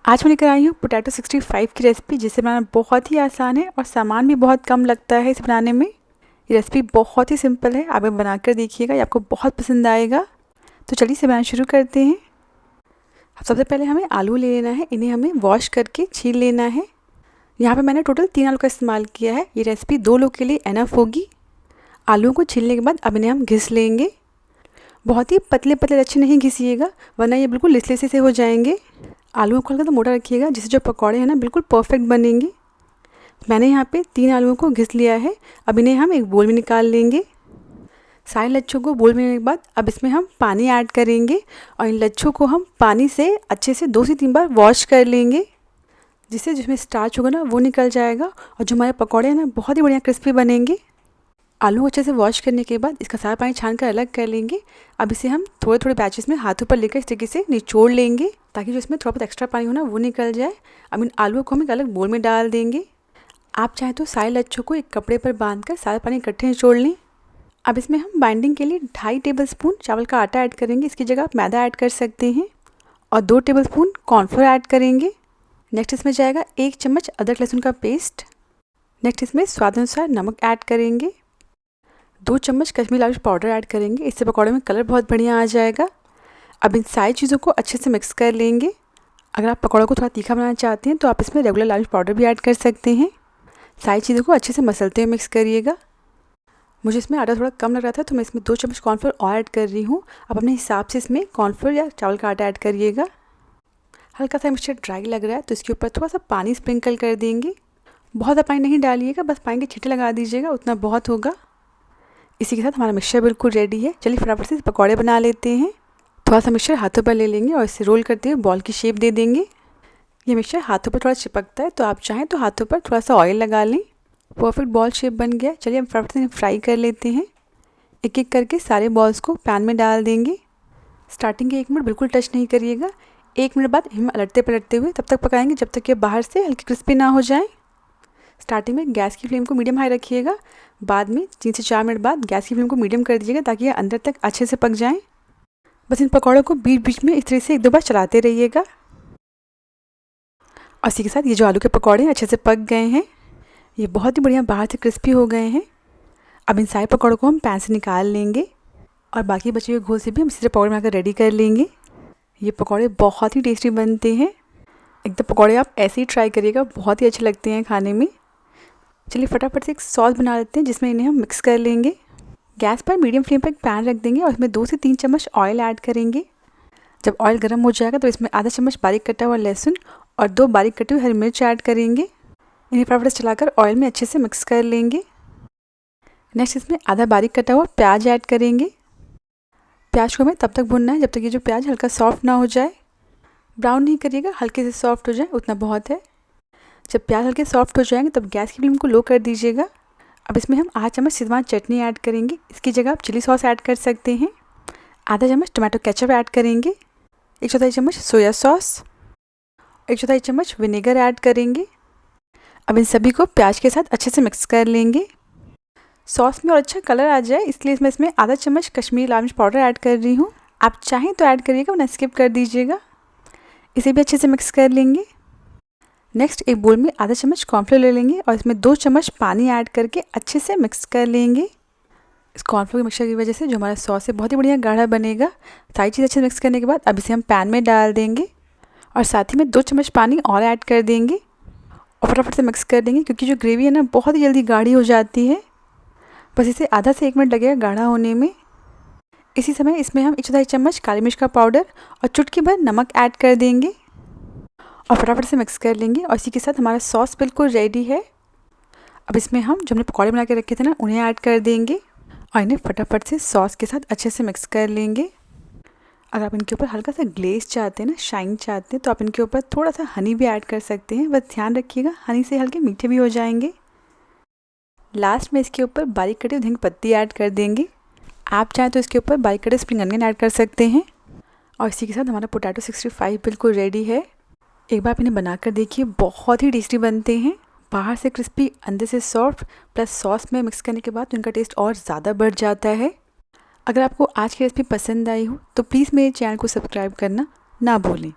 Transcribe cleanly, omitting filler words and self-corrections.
आज मैं लेकर आई हूँ पोटैटो 65 की रेसिपी, जिसे बनाना बहुत ही आसान है और सामान भी बहुत कम लगता है इसे बनाने में। ये रेसिपी बहुत ही सिंपल है, आप बनाकर देखिएगा, ये आपको बहुत पसंद आएगा। तो चलिए इसे बनाना शुरू करते हैं। सबसे पहले हमें आलू ले लेना है, इन्हें हमें वॉश करके छील लेना है। यहाँ पर मैंने टोटल 3 आलू का इस्तेमाल किया है। ये रेसिपी 2 लोग के लिए एनफ होगी। आलूओं को छीलने के बाद अब इन्हें हम घिस लेंगे। बहुत ही पतले पतले अच्छे नहीं घिसिएगा, वरना ये बिल्कुल लिसलिसे से हो जाएंगे। आलूओं को हल्का तो मोटा रखिएगा, जिससे जो पकौड़े हैं ना बिल्कुल परफेक्ट बनेंगे। मैंने यहाँ पे 3 आलूओं को घिस लिया है। अब इन्हें हम एक बोल में निकाल लेंगे। सारे लच्छों को बोल में लेने के बाद अब इसमें हम पानी ऐड करेंगे और इन लच्छों को हम पानी से अच्छे से 2 से 3 बार वॉश कर लेंगे, जिससे जिसमें स्टार्च होगा ना वो निकल जाएगा और जो हमारे पकौड़े हैं ना बहुत ही बढ़िया क्रिस्पी बनेंगे। आलू को अच्छे से वॉश करने के बाद इसका सारा पानी छान कर अलग कर लेंगे। अब इसे हम थोड़े थोड़े बैचेस में हाथों पर लेकर इस तरीके से निचोड़ लेंगे, ताकि जो इसमें थोड़ा बहुत एक्स्ट्रा पानी हो ना वो निकल जाए। अब इन आलूओं को हम एक अलग बोल में डाल देंगे। आप चाहें तो सारे लच्छों को एक कपड़े पर बांधकर सारा पानी इकट्ठे निचोड़ लें। अब इसमें हम बाइंडिंग के लिए 2.5 टेबलस्पून चावल का आटा ऐड करेंगे। इसकी जगह आप मैदा ऐड कर सकते हैं और 2 टेबलस्पून कॉर्नफ्लोर ऐड करेंगे। नेक्स्ट इसमें जाएगा 1 चम्मच अदरक लहसुन का पेस्ट। नेक्स्ट इसमें स्वाद अनुसार नमक ऐड करेंगे। 2 चम्मच कश्मीरी लाल मिर्च पाउडर ऐड करेंगे, इससे पकौड़े में कलर बहुत बढ़िया आ जाएगा। अब इन सारी चीज़ों को अच्छे से मिक्स कर लेंगे। अगर आप पकौड़ों को थोड़ा तीखा बनाना चाहते हैं तो आप इसमें रेगुलर लाल मिर्च पाउडर भी ऐड कर सकते हैं। सारी चीज़ों को अच्छे से मसलते हुए मिक्स करिएगा। मुझे इसमें आटा थोड़ा कम लग रहा था तो मैं इसमें 2 चम्मच कॉर्नफ्लोर और ऐड कर रही हूँ। अब अपने हिसाब से इसमें कॉर्नफ्लोर या चावल का आटा ऐड करिएगा। हल्का सा मिक्सचर ड्राई लग रहा है तो इसके ऊपर थोड़ा सा पानी स्प्रिंकल कर देंगे। बहुत ज़्यादा पानी नहीं डालिएगा, बस पानी के छींटे लगा दीजिएगा, उतना बहुत होगा। इसी के साथ हमारा मिक्सचर बिल्कुल रेडी है। चलिए फटाफट से पकौड़े बना लेते हैं। थोड़ा सा मिक्सचर हाथों पर ले लेंगे और इसे रोल करते हुए बॉल की शेप दे देंगे। ये मिक्सचर हाथों पर थोड़ा चिपकता है तो आप चाहें तो हाथों पर थोड़ा सा ऑयल लगा लें। परफेक्ट बॉल शेप बन गया। चलिए हम फटाफट से फ्राई कर लेते हैं। एक एक करके सारे बॉल्स को पैन में डाल देंगे। स्टार्टिंग के 1 मिनट बिल्कुल टच नहीं करिएगा। 1 मिनट बाद हम अलटते पलटते हुए तब तक पकाएंगे जब तक ये बाहर से हल्की क्रिस्पी ना हो जाए। स्टार्टिंग में गैस की फ्लेम को मीडियम हाई रखिएगा। बाद में 3 से 4 मिनट बाद गैस की फ्लेम को मीडियम कर दीजिएगा, ताकि ये अंदर तक अच्छे से पक जाएं। बस इन पकौड़ों को बीच बीच में इस तरह से 1-2 बार चलाते रहिएगा। और इसी के साथ ये जो आलू के पकौड़े हैं अच्छे से पक गए हैं। ये बहुत ही बढ़िया बाहर से क्रिस्पी हो गए हैं। अब इन सारे पकौड़ों को हम पैन से निकाल लेंगे और बाकी बचे हुए घोल से भी हम इसी तरह पकौड़े बनाकर रेडी कर लेंगे। ये पकौड़े बहुत ही टेस्टी बनते हैं। एकदम पकौड़े आप ऐसे ही ट्राई करिएगा, बहुत ही अच्छे लगते हैं खाने में। चलिए फटाफट से एक सॉस बना लेते हैं, जिसमें इन्हें हम मिक्स कर लेंगे। गैस पर मीडियम फ्लेम पर एक पैन रख देंगे और इसमें 2 से 3 चम्मच ऑयल ऐड करेंगे। जब ऑयल गर्म हो जाएगा तो इसमें आधा चम्मच बारीक कटा हुआ लहसुन और 2 बारीक कटी हुई हरी मिर्च ऐड करेंगे। इन्हें फटाफट से चलाकर ऑयल में अच्छे से मिक्स कर लेंगे। नेक्स्ट इसमें आधा बारीक कटा हुआ प्याज ऐड करेंगे। प्याज को हमें तब तक भूनना है जब तक ये जो प्याज हल्का सॉफ्ट ना हो जाए। ब्राउन नहीं करिएगा, हल्के से सॉफ्ट हो जाए उतना बहुत है। जब प्याज हल्के सॉफ्ट हो जाएंगे तब गैस की फ्लेम को लो कर दीजिएगा। अब इसमें हम आधा चम्मच शेज़वान चटनी ऐड करेंगे। इसकी जगह आप चिली सॉस ऐड कर सकते हैं। आधा चम्मच टमाटो केचप ऐड करेंगे। 1/4 चम्मच सोया सॉस, 1/4 चम्मच विनेगर ऐड करेंगे। अब इन सभी को प्याज के साथ अच्छे से मिक्स कर लेंगे। सॉस में और अच्छा कलर आ जाए इसलिए मैं इसमें आधा चम्मच कश्मीरी लाल मिर्च पाउडर ऐड कर रही हूँ। आप चाहें तो ऐड करिएगा, वरना स्किप कर दीजिएगा। इसे भी अच्छे से मिक्स कर लेंगे। नेक्स्ट एक बोल में आधा चम्मच कॉर्नफ्लोर ले लेंगे और इसमें 2 चम्मच पानी ऐड करके अच्छे से मिक्स कर लेंगे। इस कॉर्नफ्लोर के मिक्सचर की वजह से जो हमारा सॉस है बहुत ही बढ़िया गाढ़ा बनेगा। सारी चीज़ अच्छे से मिक्स करने के बाद अब इसे हम पैन में डाल देंगे और साथ ही में 2 चम्मच पानी और ऐड कर देंगे और फटाफट से मिक्स कर देंगे, क्योंकि जो ग्रेवी है ना बहुत ही जल्दी गाढ़ी हो जाती है। बस इसे आधा से 1 मिनट लगेगा गाढ़ा होने में। इसी समय इसमें हम 1/4 चम्मच काली मिर्च का पाउडर और चुटकी भर नमक ऐड कर देंगे और फटाफट से मिक्स कर लेंगे। और इसी के साथ हमारा सॉस बिल्कुल रेडी है। अब इसमें हम जो हमने पकौड़े बना के रखे थे ना उन्हें ऐड कर देंगे और इन्हें फटाफट से सॉस के साथ अच्छे से मिक्स कर लेंगे। अगर आप इनके ऊपर हल्का सा ग्लेज चाहते हैं ना, शाइन चाहते हैं, तो आप इनके ऊपर थोड़ा सा हनी भी ऐड कर सकते हैं। बस ध्यान रखिएगा हनी से हल्के मीठे भी हो जाएंगे। लास्ट में इसके ऊपर बारीक कटी हुई धनिया पत्ती ऐड कर देंगे। आप चाहें तो इसके ऊपर बारीक कटे स्प्रिंग अनियन ऐड कर सकते हैं। और इसी के साथ हमारा पोटैटो 65 बिल्कुल रेडी है। एक बार आप इन्हें बनाकर देखिए, बहुत ही टेस्टी बनते हैं। बाहर से क्रिस्पी, अंदर से सॉफ्ट, प्लस सॉस में मिक्स करने के बाद तो इनका टेस्ट और ज़्यादा बढ़ जाता है। अगर आपको आज की रेसिपी पसंद आई हो तो प्लीज़ मेरे चैनल को सब्सक्राइब करना ना भूलें।